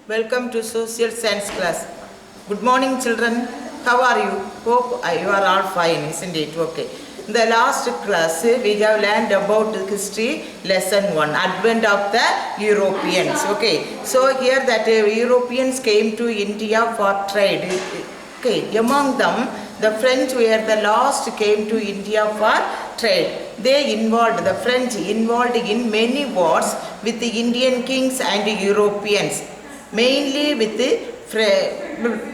Welcome to social science class. Good morning, children. How are you? Hope you are all fine, isn't it? Okay. In the last class, we have learned about history lesson 1, advent of the Europeans. Okay. So here that Europeans came to India for trade. Okay. Among them, the French were the last came to India for trade. The French involved in many wars with the Indian kings and Europeans, mainly with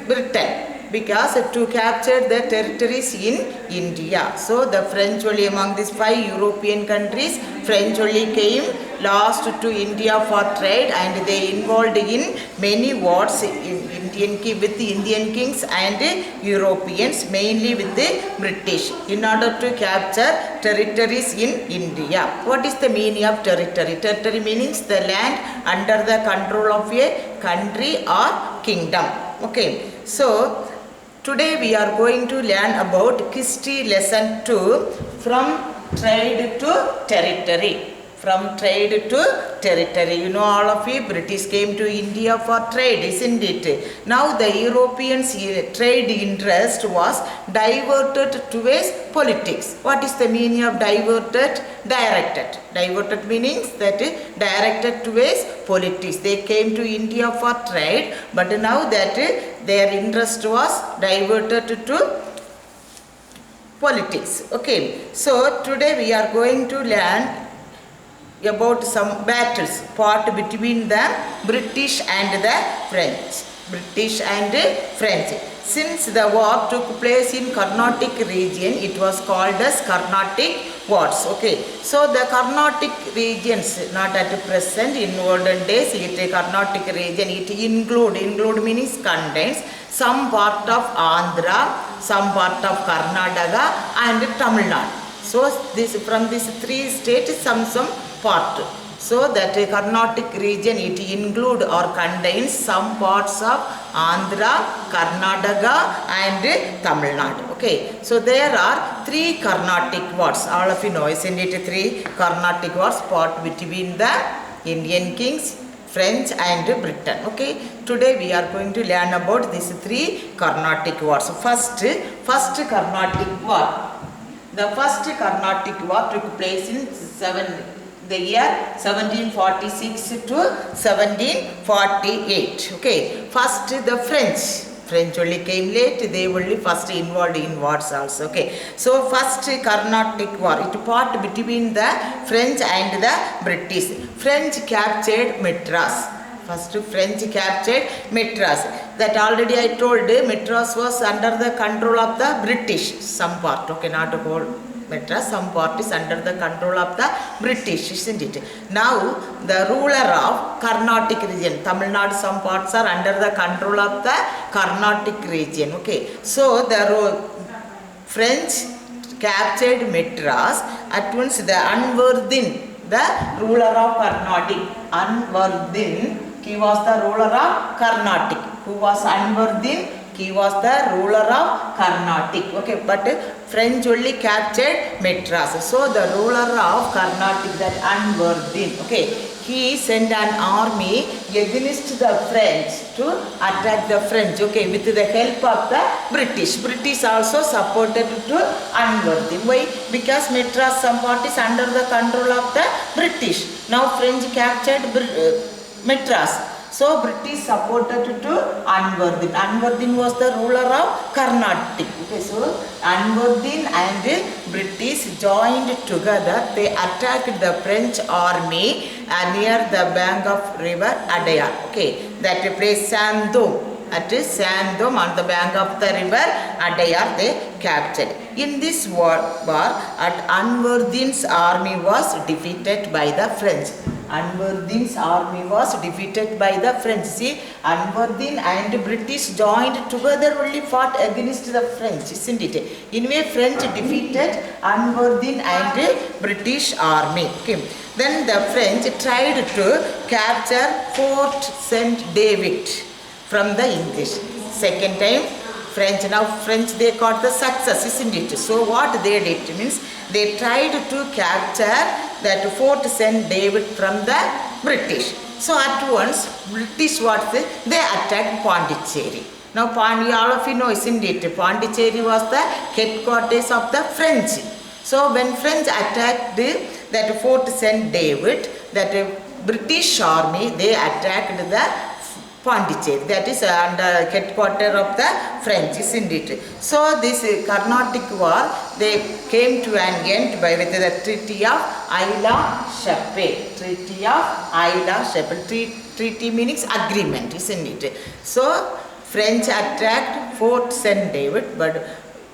Britain, because to capture the territories in India. So the French only among these 5 European countries, French only came last to India for trade, and they involved in many wars with the Indian kings and Europeans, mainly with the British, in order to capture territories in India. What is the meaning of territory? Territory means the land under the control of a country or kingdom. Okay, so today we are going to learn about history lesson 2, from trade to territory. From trade to territory. You know, all of you, British came to India for trade, isn't it? Now the Europeans' trade interest was diverted towards politics. What is the meaning of diverted? Directed. Diverted meaning that directed towards politics. They came to India for trade, but now that their interest was diverted to politics. Okay, so today we are going to learn about some battles fought between the British and the French. British and French. Since the war took place in Carnatic region, it was called as Carnatic Wars. Okay, so the Carnatic regions, not at present, in olden days, Carnatic region, it include means contains some part of Andhra, some part of Karnataka and Tamil Nadu. So this from these 3 states some part. So that Carnatic region, it include or contains some parts of Andhra, Karnataka and Tamil Nadu. Okay, so there are 3 Carnatic wars. All of you know, isn't it? 3 Carnatic wars fought between the Indian kings, French and Britain. Okay, today we are going to learn about these 3 Carnatic wars. First Carnatic war. The first Carnatic war took place in the year 1746 to 1748. Okay, first the French only came late, they only first involved in wars also. Okay, so first Carnatic war, it fought between the French and the British. French captured Madras. First French captured Madras. That already I told, Madras was under the control of the British, some part. Okay, not whole Madras, some part is under the control of the British, isn't it? Now the ruler of Carnatic region, Tamil Nadu, some parts are under the control of the Carnatic region. Okay, so the French captured Madras. At once the Anvardin, the ruler of Carnatic, Anvardin, he was the ruler of Carnatic. Who was Anvardin? He was the ruler of Carnatic. Okay, but French only captured Madras. So the ruler of Carnatic, that Anvardin, okay, he sent an army against the French to attack the French. Okay, with the help of the British. British also supported to Anvardin. Why? Because Madras, some part is under the control of the British. Now French captured Madras. So British supported to Anvardin. Anvardin was the ruler of Carnatic. Okay, so Anvardin and British joined together. They attacked the French army near the bank of river Adayar. Okay, that place Sandom. At Sandom, on the bank of the river Adayar, they captured. In this war, at Anvardin's army was defeated by the French. Anvardin's army was defeated by the French. See, Anvardin and British joined together, only fought against the French, isn't it? In way, French defeated Anvardin and British army. Okay. Then the French tried to capture Fort Saint David from the English. Second time French. Now French, they got the success, isn't it? So what they did means they tried to capture that Fort Saint David from the British. So at once, British they attacked Pondicherry. Now all of you know, isn't it? Pondicherry was the headquarters of the French. So when French attacked that Fort St. David, that British army, they attacked the Pondicherry, that is under headquarters of the French, isn't it? So this Carnatic War, they came to an end with the Treaty of Aix-la-Chapelle. Treaty of Aix-la-Chapelle. Treaty means agreement, isn't it? So French attacked Fort St. David, but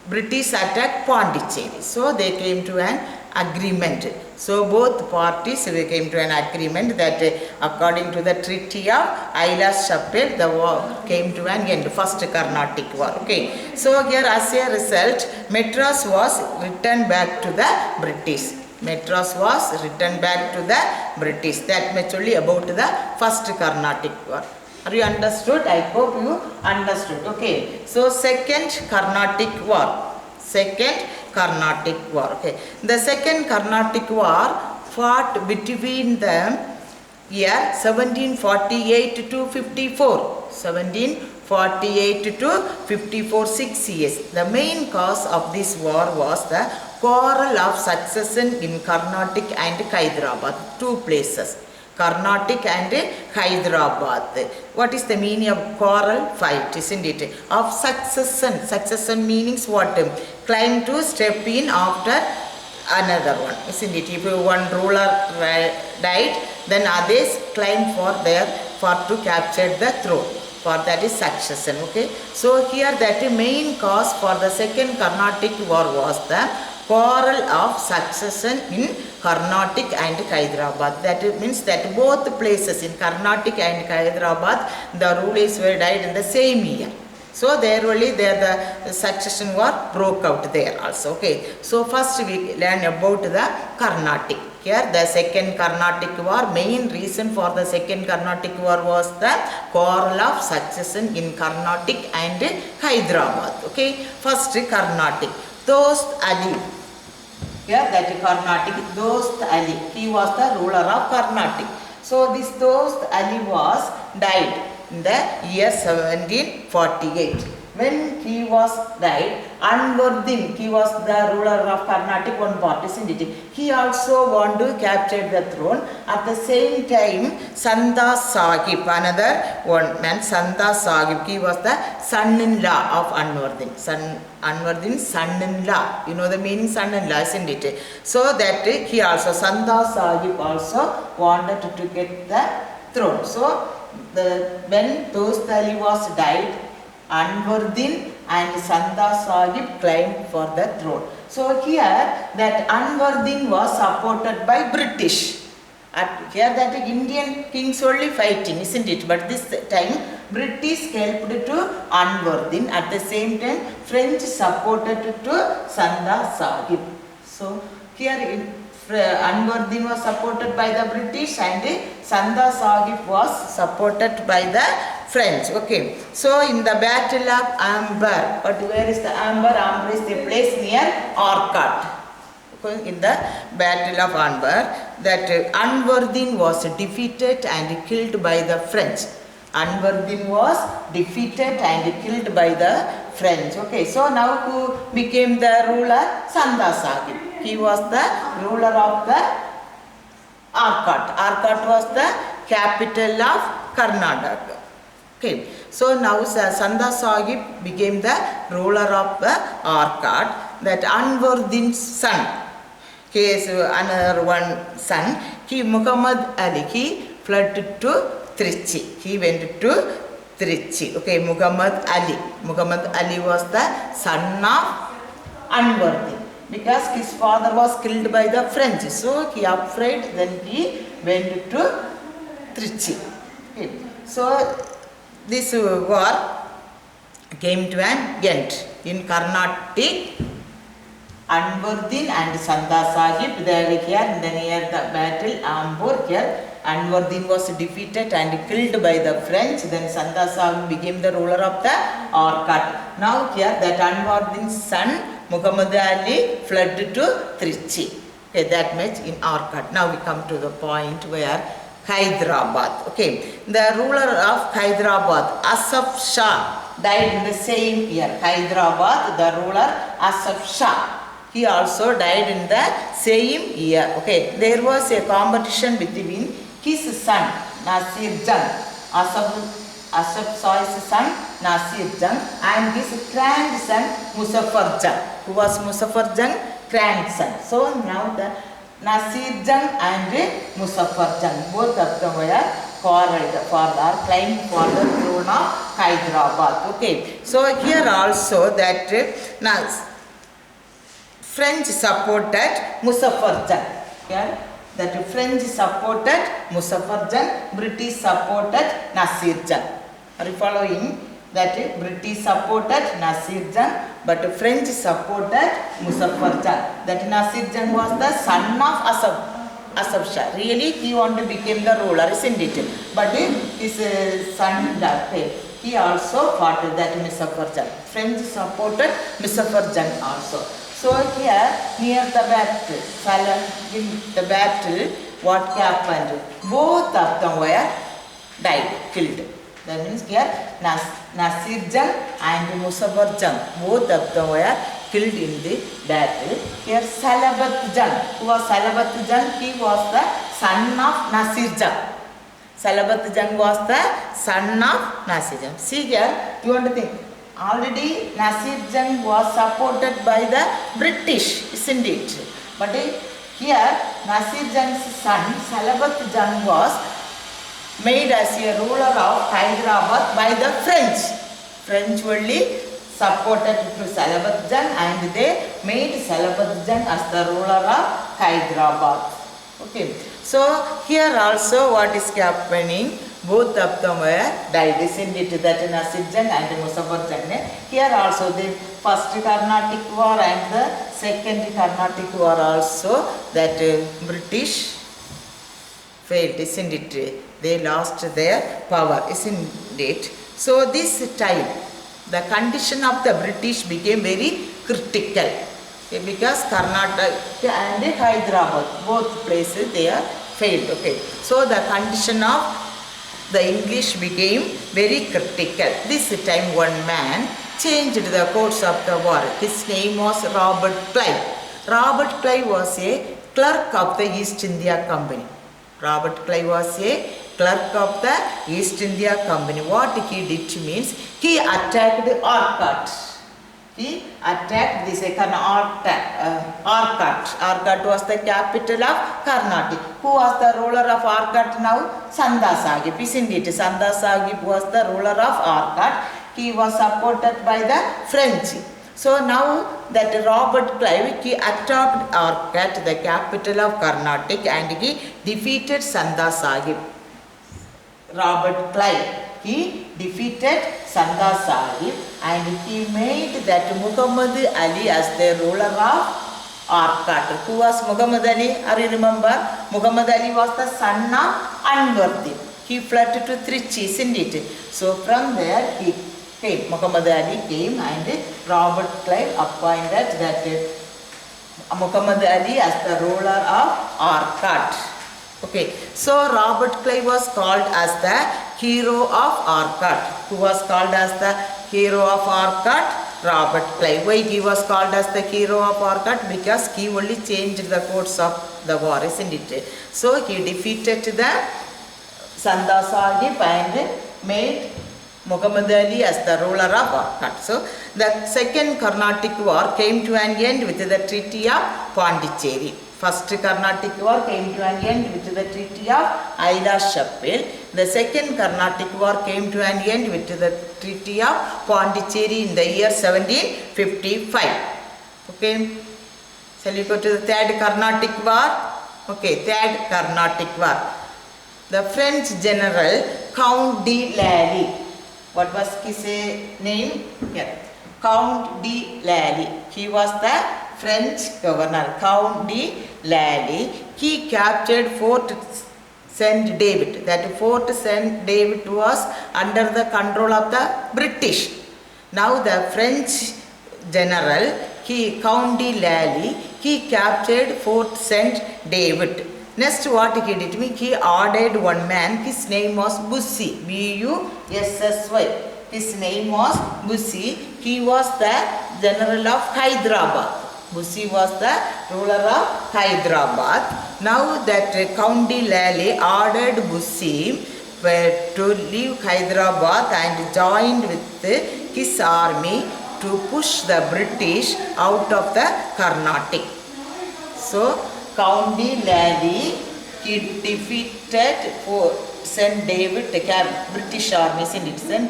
British attacked Pondicherry. So they came to an agreement. So both parties came to an agreement that according to the Treaty of Aix-la-Chapelle, the war came to an end, first Carnatic War. Okay. So here as a result, Madras was returned back to the British. Madras was returned back to the British. That much only about the first Carnatic War. Are you understood? I hope you understood. Okay. So second Carnatic War. Second Carnatic War. Okay. The second Carnatic War fought between the year 1748 to 54. 1748 to 54, 6 years. The main cause of this war was the quarrel of succession in Carnatic and Hyderabad, two places. Carnatic and Hyderabad. What is the meaning of quarrel? Fight, isn't it? Of succession. Succession means what? Claim to step in after another one, isn't it? If one ruler died, then others claim for to capture the throne. For that is succession. Okay. So here that main cause for the second Carnatic War was the quarrel of succession in Carnatic and Hyderabad. That means that both places in Carnatic and Hyderabad, the rulers were died in the same year. So there only the succession war broke out there also. Okay. So first we learn about the Carnatic. Here the second Carnatic War, main reason for the second Carnatic War was the quarrel of succession in Carnatic and Hyderabad. Okay. First Carnatic. Dost Ali. Here that Carnatic, Dost Ali, he was the ruler of Carnatic. So this Dost Ali was died in the year 1748. When he was died, Anwardin, he was the ruler of Carnatic, one part, isn't it? He also wanted to capture the throne. At the same time, Santa Sahib, another one man, Santa Sahib, he was the son-in-law of Anwardin. Anwardin's son-in-law. You know the meaning son-in-law, isn't it? So that he also, Santa Sahib also wanted to get the throne. So when Dost Ali was died, Anwardin and Santa Sahib claimed for the throne. So here that Anwardin was supported by British. Here that Indian kings only fighting, isn't it? But this time British helped to Anwardin. At the same time French supported to Santa Sahib. So here Anwardin was supported by the British and Santa Sahib was supported by the French. Okay. So in the Battle of Amber, but where is the Amber? Amber is the place near Arcot. Okay. In the Battle of Amber, that Anwardin was defeated and killed by the French. Anwardin was defeated and killed by the French. Okay. So now who became the ruler? Santa Sahib. He was the ruler of the Arcot. Arcot was the capital of Karnataka. Okay. So now Santa Sahib became the ruler of the Arcot. That Anwardin's son, he is another one son, he Muhammad Ali, he fled to Trichy. He went to Trichy. Okay, Muhammad Ali. Muhammad Ali was the son of Anwardin. Because his father was killed by the French. So he afraid, then he went to Trichy. Okay. So this war came to an end. In Carnatic, Anwardin and Santa Sahib, they were here near the battle Ambur. Here Anwardin was defeated and killed by the French. Then Santa Sahib became the ruler of the Arcot. Now here that Anwardin's son Muhammad Ali fled to Trichy. Okay, that much in Arcot. Now we come to the point where Hyderabad. Okay, the ruler of Hyderabad, Asaf Shah, died in the same year. Hyderabad, the ruler Asaf Shah, he also died in the same year. Okay, there was a competition between his son Nasir Jung, Asaf Shah's son Nasir Jung, and his grandson Muzaffar Jung, who was Muzaffar Jung grandson. So now the Nasir Jung and Muzaffar Jung, both of them were quarreled for or claimed for the throne of Hyderabad. Okay, so here also that French supported Muzaffar Jung. Here that French supported Muzaffar Jung, British supported Nasir Jung. Are you following? That British supported Nasir Jung, but French supported Muzaffar Jung. That Nasir Jung was the son of Asaf Shah. Really, he wanted to become the ruler, isn't it? But his son died. He also fought that Muzaffar Jung. French supported Muzaffar Jung also. So here, near the battle, what happened? Both of them were died, killed. That means here Nasir Jung and Muzaffar Jung, both of them were killed in the battle. Here Salabat Jung, who was Salabat Jung? He was the son of Nasir Jung. Salabat Jung was the son of Nasir Jung. See here, you want to think, already Nasir Jung was supported by the British, isn't it? But here Nasir Jung's son Salabat Jung was made as a ruler of Hyderabad by the French. French only supported to Salabat Jung and they made Salabat Jung as the ruler of Hyderabad. Okay, so here also what is happening? Both of them were died, isn't it? That Nasir Jung and Muzaffar Jung. Here also the first Carnatic War and the second Carnatic War also, that British failed, isn't it? They lost their power, isn't it? So this time, the condition of the British became very critical, because Karnataka and Hyderabad, both places they are failed. Okay, so the condition of the English became very critical. This time one man changed the course of the war. His name was Robert Clive. Robert Clive was a clerk of the East India Company. Robert Clive was a clerk of the East India Company. What he did means, he attacked Arcot. He attacked this Arcot. Arcot was the capital of Carnatic. Who was the ruler of Arcot now? Sanda Sahib, isn't it? Sanda Sahib was the ruler of Arcot. He was supported by the French. So now that Robert Clive, he attacked Arcot, the capital of Carnatic, and he defeated Sanda Sahib. Robert Clive, he defeated Sanda Sahib and he made that Muhammad Ali as the ruler of Arcot. Who was Muhammad Ali? Are you remember? Muhammad Ali was the son of Anwardin. He fled to Trichy, isn't it? So from there he came. Muhammad Ali came and Robert Clive appointed that Muhammad Ali as the ruler of Arcot. Okay, so Robert Clive was called as the hero of Arcot. Who was called as the hero of Arcot? Robert Clive. Why he was called as the hero of Arcot? Because he only changed the course of the war, isn't it? So he defeated the Sanda Sahib and made Muhammad Ali as the ruler of Arcot. So the second Carnatic War came to an end with the Treaty of Pondicherry. First Carnatic War came to an end with the Treaty of Aila-Chapelle. The second Carnatic War came to an end with the Treaty of Pondicherry in the year 1755. Okay. Shall we go to the third Carnatic War? Okay, third Carnatic War. The French general Count de Lally. What was his name? Here. Count de Lally. He was the French governor, Count de Lally. He captured Fort Saint David. That Fort Saint David was under the control of the British. Now the French general, Count de Lally, he captured Fort Saint David. Next, what he did mean, he ordered one man, his name was Bussy, Bussy. His name was Bussy. He was the general of Hyderabad. Bussy was the ruler of Hyderabad. Now that County Lally ordered Bussy to leave Hyderabad and joined with his army to push the British out of the Carnatic. So County Lally, he defeated Fort St. David, British army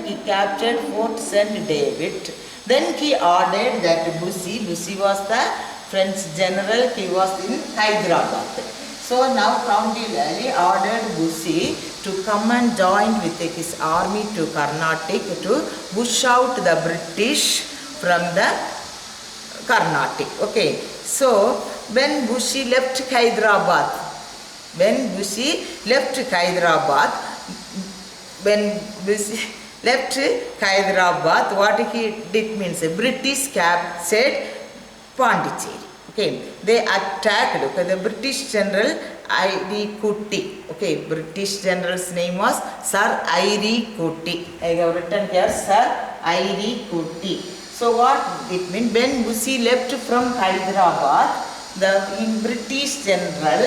he captured Fort St. David. Then he ordered that Bussy was the French general, he was in Hyderabad. So now County Lally ordered Bussy to come and join with his army to Carnatic to push out the British from the Carnatic. Okay, so when Bussy left Hyderabad, what he did means British captured Pondicherry. Okay, they attacked. Okay, the British general I.R. Kooty. Okay, British general's name was Sir I.R. Kooty. I have written here Sir I.R. Kooty. So what it means, when Bussy left from Hyderabad, the British general,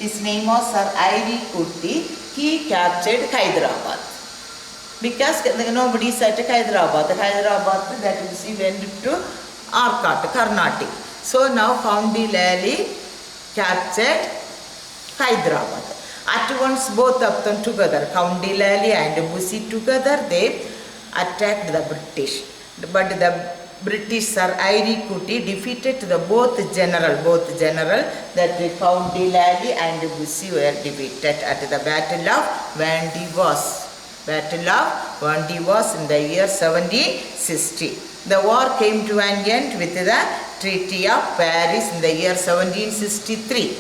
his name was Sir I.R. Kooty, he captured Hyderabad. Because nobody is at Hyderabad, that Bussy went to Arcot, Carnatic. So now County Lally captured Hyderabad. At once both of them together, County Lally and Bussy together, they attacked the British. But the British Sir I.R. Kooty defeated both general that County Lally and Bussy were defeated at the Battle of Vandivas. In the year 1760. The war came to an end with the Treaty of Paris in the year 1763.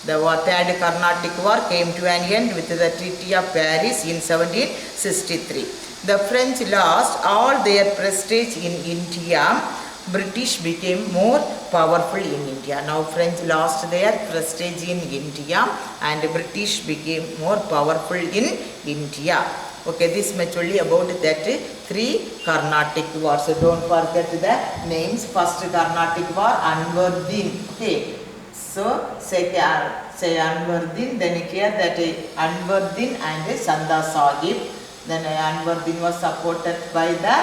The Third Carnatic War came to an end with the Treaty of Paris in 1763. The French lost all their prestige in India. British became more powerful in India. Now French lost their prestige in India and British became more powerful in India. Okay, this much only about that 3 Carnatic wars. So don't forget the names. First Carnatic War, Anwar-Din. Okay, so say Anwar-Din. Then here that Anwar-Din and Chanda Sahib. Then Anwar-Din was supported by the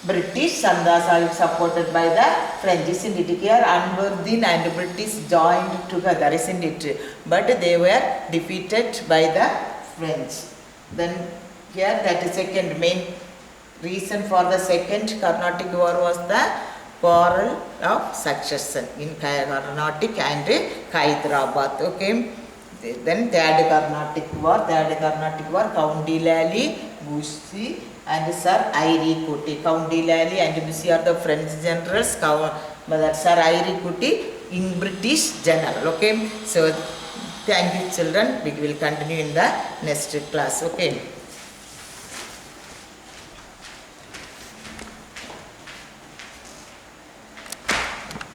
British, Chanda Sahib supported by the French. Isn't it here? Anwar-Din and British joined together, isn't it? But they were defeated by the French. Then here that second main reason for the second Carnatic War was the quarrel of succession in Carnatic and Hyderabad. Okay. Then Third Carnatic War, County Lally, Bussy and Sir I.R. Kooty. County Lally and Bussy are the French generals, but Sir I.R. Kooty in British general. Okay, so thank you children, we will continue in the next class. Okay.